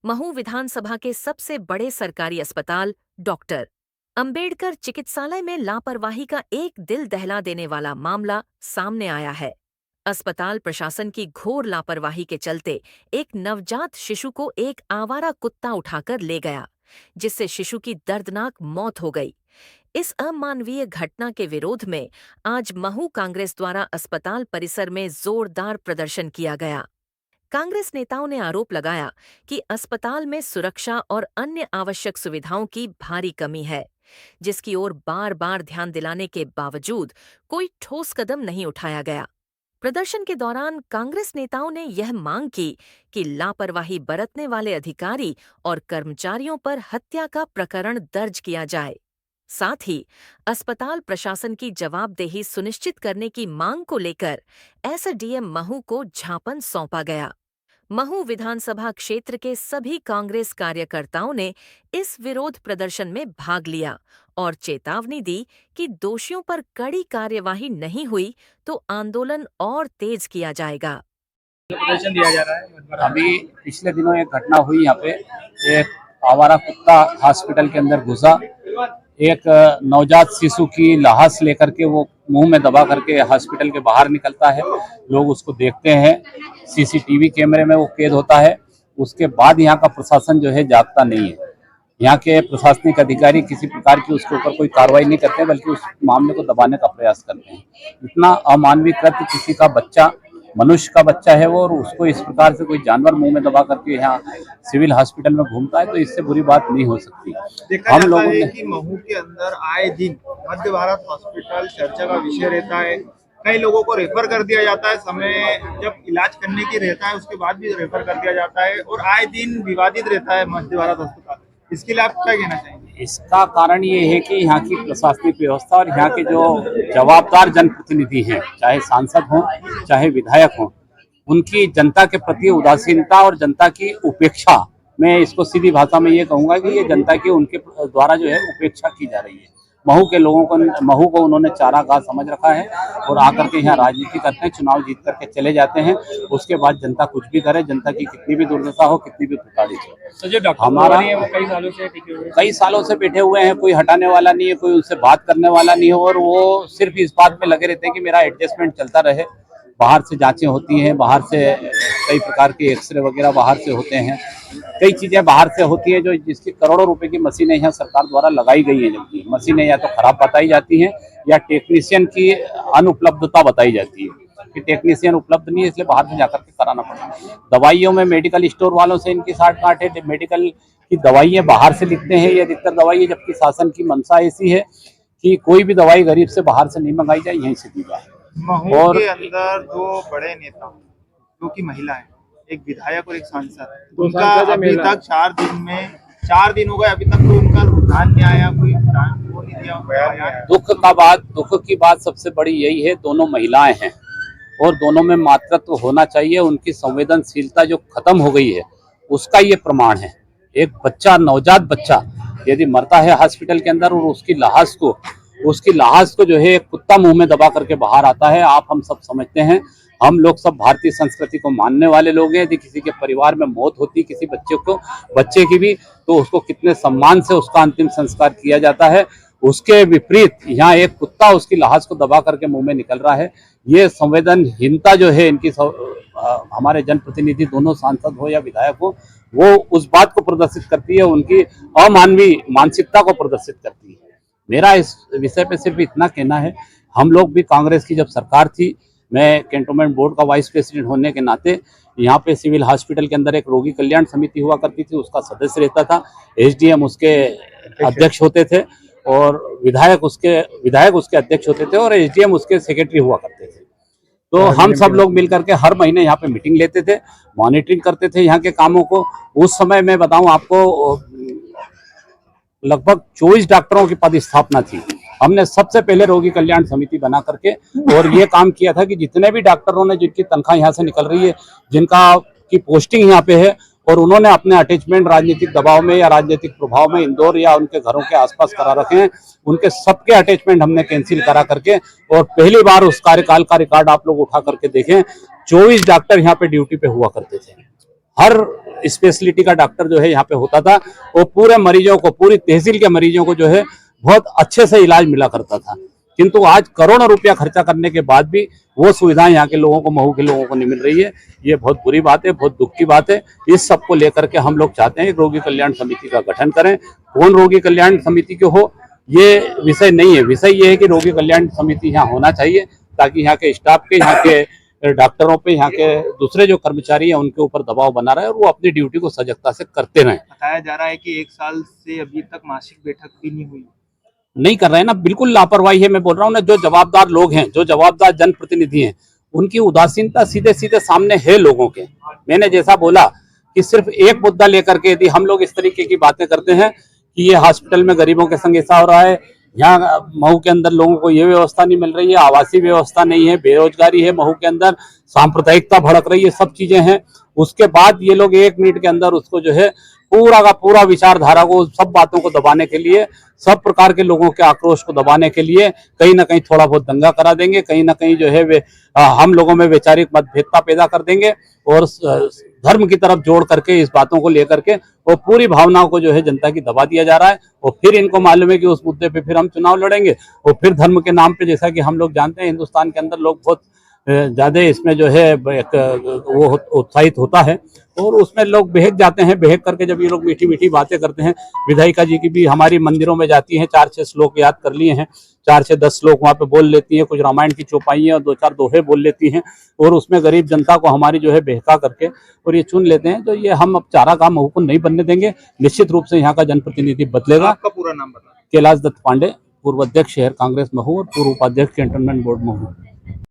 महू विधानसभा के सबसे बड़े सरकारी अस्पताल डॉक्टर अंबेडकर चिकित्सालय में लापरवाही का एक दिल दहला देने वाला मामला सामने आया है। अस्पताल प्रशासन की घोर लापरवाही के चलते एक नवजात शिशु को एक आवारा कुत्ता उठाकर ले गया, जिससे शिशु की दर्दनाक मौत हो गई। इस अमानवीय घटना के विरोध में आज महू कांग्रेस द्वारा अस्पताल परिसर में जोरदार प्रदर्शन किया गया। कांग्रेस नेताओं ने आरोप लगाया कि अस्पताल में सुरक्षा और अन्य आवश्यक सुविधाओं की भारी कमी है, जिसकी ओर बार बार ध्यान दिलाने के बावजूद कोई ठोस कदम नहीं उठाया गया। प्रदर्शन के दौरान कांग्रेस नेताओं ने यह मांग की कि लापरवाही बरतने वाले अधिकारी और कर्मचारियों पर हत्या का प्रकरण दर्ज किया जाए। साथ ही अस्पताल प्रशासन की जवाबदेही सुनिश्चित करने की मांग को लेकर एसडीएम महू को ज्ञापन सौंपा गया। महू विधानसभा क्षेत्र के सभी कांग्रेस कार्यकर्ताओं ने इस विरोध प्रदर्शन में भाग लिया और चेतावनी दी कि दोषियों पर कड़ी कार्यवाही नहीं हुई तो आंदोलन और तेज किया जाएगा। प्रदर्शन दिया जा रहा है। अभी पिछले दिनों एक घटना हुई, यहाँ पे एक आवारा कुत्ता हॉस्पिटल के अंदर घुसा, एक नवजात शिशु की लाश लेकर के वो मुंह में दबा करके हॉस्पिटल के बाहर निकलता है। लोग उसको देखते हैं, सीसीटीवी कैमरे में वो कैद होता है। उसके बाद यहाँ का प्रशासन जो है जागता नहीं है। यहाँ के प्रशासनिक अधिकारी किसी प्रकार की उसके ऊपर कोई कार्रवाई नहीं करते, बल्कि उस मामले को दबाने का प्रयास करते हैं। इतना अमानवीय कृत्य, किसी का बच्चा, मनुष्य का बच्चा है वो, और उसको इस प्रकार से कोई जानवर मुंह में दबा करके यहाँ सिविल हॉस्पिटल में घूमता है, तो इससे बुरी बात नहीं हो सकती। हम लोगों ने कि महू के अंदर आए दिन मध्य भारत हॉस्पिटल चर्चा का विषय रहता है। कई लोगों को रेफर कर दिया जाता है, समय जब इलाज करने की रहता है उसके बाद भी रेफर कर दिया जाता है, और आए दिन विवादित रहता है मध्य भारत अस्पताल। इसके लिए आप क्या कहना चाहेंगे? इसका कारण ये है कि यहाँ की प्रशासनिक व्यवस्था और यहाँ के जो जवाबदार जनप्रतिनिधि हैं, चाहे सांसद हों चाहे विधायक हों, उनकी जनता के प्रति उदासीनता और जनता की उपेक्षा, मैं इसको सीधी भाषा में ये कहूँगा कि ये जनता की उनके द्वारा जो है उपेक्षा की जा रही है। महू के लोगों को, महू को उन्होंने चारागाह समझ रखा है और आकर के यहाँ राजनीति करते हैं, चुनाव जीत करके चले जाते हैं। उसके बाद जनता कुछ भी करे, जनता की कितनी भी दुर्दशा हो, कितनी भी प्रताड़ित हो, तो जो डॉक्टर हमारा है वो कई सालों से बैठे हुए हैं, कोई हटाने वाला नहीं है, कोई उनसे बात करने वाला नहीं है, और वो सिर्फ इस बात में लगे रहते हैं कि मेरा एडजस्टमेंट चलता रहे। बाहर से जांचें होती हैं, बाहर से कई प्रकार के एक्सरे वगैरह बाहर से होते हैं, कई चीजें बाहर से होती हैं, जो जिसकी करोड़ों रुपए की मशीनें यहाँ सरकार द्वारा लगाई गई हैं। जबकि मशीनें या तो खराब बताई जाती हैं या टेक्नीशियन की अनुपलब्धता बताई जाती है कि टेक्नीशियन उपलब्ध नहीं है, इसलिए बाहर से जाकर के कराना पड़ता है। दवाइयों में मेडिकल स्टोर वालों से इनकी साठ गांठ है, मेडिकल की दवाइयाँ बाहर से लिखते हैं ये अधिकतर दवाइयाँ, जबकि शासन की मंशा ऐसी है कि कोई भी दवाई गरीब से बाहर से नहीं मंगाई जाए, यहीं से दी जाए। महू के अंदर दो बड़े नेता जो कि महिला है, एक विधायक और एक सांसद, उनका अभी तक 4 दिन हो गए, अभी तक कोई उनका ध्यान नहीं आया, कोई ध्यान वो नहीं दिया। दुख की बात सबसे बड़ी यही है, दोनों महिलाएं हैं और दोनों में मातृत्व होना चाहिए। उनकी संवेदनशीलता जो खत्म हो गई है उसका ये प्रमाण है। एक बच्चा, नवजात बच्चा यदि मरता है हॉस्पिटल के अंदर और उसकी लाश को जो है एक कुत्ता मुंह में दबा करके बाहर आता है, आप हम सब समझते हैं। हम लोग सब भारतीय संस्कृति को मानने वाले लोग हैं। यदि किसी के परिवार में मौत होती किसी बच्चे की भी, तो उसको कितने सम्मान से उसका अंतिम संस्कार किया जाता है। उसके विपरीत यहाँ एक कुत्ता उसकी लाश को दबा करके मुंह में निकल रहा है। ये संवेदनहीनता जो है इनकी, हमारे जनप्रतिनिधि दोनों सांसद हो या विधायक हो, वो उस बात को प्रदर्शित करती है, उनकी अमानवीय मानसिकता को प्रदर्शित करती है। मेरा इस विषय पे सिर्फ इतना कहना है, हम लोग भी कांग्रेस की जब सरकार थी, मैं कैंटोनमेंट बोर्ड का वाइस प्रेसिडेंट होने के नाते यहाँ पे सिविल हॉस्पिटल के अंदर एक रोगी कल्याण समिति हुआ करती थी, उसका सदस्य रहता था। एसडीएम उसके अध्यक्ष होते थे और विधायक उसके अध्यक्ष होते थे और एसडीएम उसके सेक्रेटरी हुआ करते थे। तो हम सब लोग मिलकर के हर महीने यहाँ पे मीटिंग लेते थे, मॉनिटरिंग करते थे यहाँ के कामों को। उस समय मैं बताऊं आपको, लगभग 24 डॉक्टरों की पदस्थापना थी। हमने सबसे पहले रोगी कल्याण समिति बना करके और ये काम किया था कि जितने भी डॉक्टरों ने, जिनकी तनख्वाह यहाँ से निकल रही है, जिनका की पोस्टिंग यहाँ पे है और उन्होंने अपने अटैचमेंट राजनीतिक दबाव में या राजनीतिक प्रभाव में इंदौर या उनके घरों के आसपास करा रखे हैं, उनके सबके अटैचमेंट हमने कैंसिल करा करके, और पहली बार उस कार्यकाल का रिकॉर्ड आप लोग उठा करके देखें, 24 डॉक्टर यहाँ पे ड्यूटी पे हुआ करते थे। हर स्पेशलिटी का डॉक्टर जो है यहाँ पे होता था। वो पूरे मरीजों को, पूरी तहसील के मरीजों को जो है बहुत अच्छे से इलाज मिला करता था। किंतु आज करोड़ों रुपया खर्चा करने के बाद भी वो सुविधाएं यहाँ के लोगों को, महू के लोगों को नहीं मिल रही है। ये बहुत बुरी बात है, बहुत दुख की बात है। इस सब को लेकर के हम लोग चाहते हैं रोगी कल्याण समिति का गठन करें। कौन रोगी कल्याण समिति के हो ये विषय नहीं है, विषय ये है कि रोगी कल्याण समिति यहाँ होना चाहिए, ताकि यहाँ के स्टाफ के, यहाँ के डॉक्टरों पे, यहाँ के दूसरे जो कर्मचारी हैं उनके ऊपर दबाव बना रहे और वो अपनी ड्यूटी को सजगता से करते रहें। बताया जा रहा है कि 1 साल से अभी तक मासिक बैठक भी नहीं हुई। नहीं कर रहे हैं ना, बिल्कुल लापरवाही है। मैं बोल रहा हूँ ना, जो जवाबदार लोग हैं, जो जवाबदार जनप्रतिनिधि हैं, उनकी उदासीनता सीधे सीधे सामने है लोगों के। मैंने जैसा बोला कि सिर्फ एक मुद्दा लेकर के यदि हम लोग इस तरीके की बातें करते हैं कि ये हॉस्पिटल में गरीबों के संग ऐसा हो रहा है, यहाँ महू के अंदर लोगों को ये व्यवस्था नहीं मिल रही है, आवासीय व्यवस्था नहीं है, बेरोजगारी है, महू के अंदर सांप्रदायिकता भड़क रही है, सब चीजें हैं। उसके बाद ये लोग 1 मिनट के अंदर उसको जो है पूरा का पूरा विचारधारा को, सब बातों को दबाने के लिए, सब प्रकार के लोगों के आक्रोश को दबाने के लिए कहीं ना कहीं थोड़ा बहुत दंगा करा देंगे, कहीं ना कहीं जो है वे हम लोगों में वैचारिक मतभेदता पैदा कर देंगे और धर्म की तरफ जोड़ करके इस बातों को लेकर के वो पूरी भावनाओं को जो है जनता की दबा दिया जा रहा है। और फिर इनको मालूम है कि उस मुद्दे पे फिर हम चुनाव लड़ेंगे और फिर धर्म के नाम पे, जैसा कि हम लोग जानते हैं हिंदुस्तान के अंदर लोग बहुत ज्यादा इसमें जो है वो उत्साहित होता है और उसमें लोग बहक जाते हैं। बहक करके जब ये लोग मीठी मीठी बातें करते हैं, विधायिका जी की भी हमारी मंदिरों में जाती हैं, 4-6 श्लोक याद कर लिए हैं, 4 से 10 श्लोक वहाँ पे बोल लेती हैं, कुछ रामायण की चौपाइयाँ और 2-4 दोहे बोल लेती हैं और उसमें गरीब जनता को हमारी जो है बहका करके और ये चुन लेते हैं। तो ये हम अब चारा काम महू को नहीं बनने देंगे। निश्चित रूप से यहाँ का जनप्रतिनिधि बदलेगा। आपका पूरा नाम बता। कैलाश दत्त पांडे, पूर्व अध्यक्ष शहर कांग्रेस महू और पूर्व उपाध्यक्ष कैंटोनमेंट बोर्ड महू।